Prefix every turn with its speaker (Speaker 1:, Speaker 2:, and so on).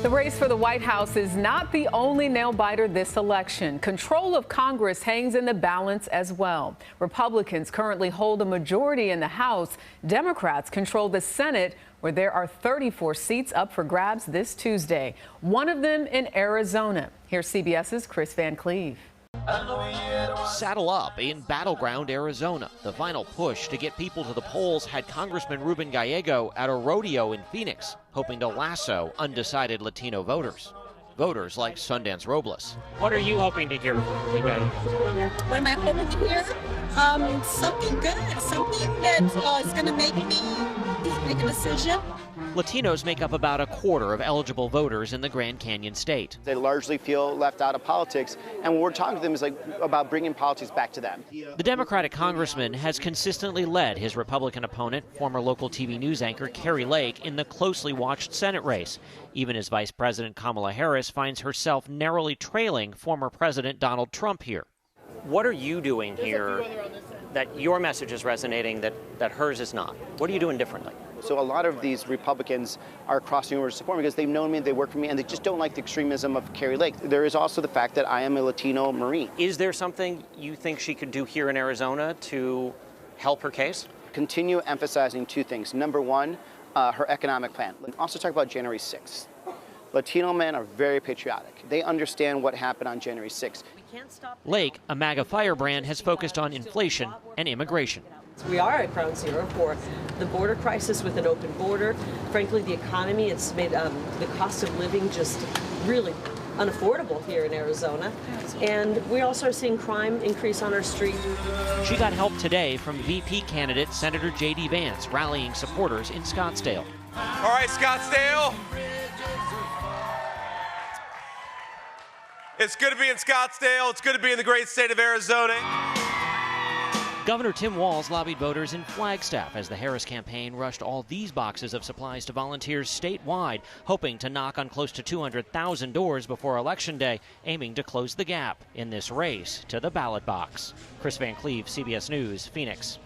Speaker 1: The race for the White House is not the only nail-biter this election. Control of Congress hangs in the balance as well. Republicans currently hold a majority in the House. Democrats control the Senate, where there are 34 seats up for grabs this Tuesday, one of them in Arizona. Here's CBS's Kris Van Cleave.
Speaker 2: Saddle up in battleground Arizona. The final push to get people to the polls had Congressman Ruben Gallego at a rodeo in Phoenix, hoping to lasso undecided Latino voters. Voters like Sundance Robles. What are you hoping to hear today?
Speaker 3: What am I hoping to hear? Something good, something that is going to make me make a decision.
Speaker 2: Latinos make up about a quarter of eligible voters in the Grand Canyon state.
Speaker 4: They largely feel left out of politics, and what we're talking to them is about bringing politics back to them.
Speaker 2: The Democratic congressman has consistently led his Republican opponent, former local TV news anchor Kari Lake, in the closely watched Senate race. Even as Vice President Kamala Harris finds herself narrowly trailing former President Donald Trump here. What are you doing here that your message is resonating that hers is not? What are you doing differently?
Speaker 4: So a lot of these Republicans are crossing over to support me because they've known me, they work for me, and they just don't like the extremism of Kari Lake. There is also the fact that I am a Latino Marine.
Speaker 2: Is there something you think she could do here in Arizona to help her case?
Speaker 4: Continue emphasizing two things. Number one, her economic plan. Also talk about January 6th. Latino men are very patriotic. They understand what happened on January 6th.
Speaker 2: Lake, a MAGA firebrand, has focused on inflation and immigration.
Speaker 5: We are at ground zero for the border crisis with an open border. Frankly, the economy, it's made the cost of living just really unaffordable here in Arizona. And we also are seeing crime increase on our street.
Speaker 2: She got help today from VP candidate Senator J.D. Vance, rallying supporters in Scottsdale.
Speaker 6: All right, Scottsdale. It's good to be in Scottsdale. It's good to be in the great state of Arizona.
Speaker 2: Governor Tim Walz lobbied voters in Flagstaff as the Harris campaign rushed all these boxes of supplies to volunteers statewide, hoping to knock on close to 200,000 doors before Election Day, aiming to close the gap in this race to the ballot box. Kris Van Cleave, CBS News, Phoenix.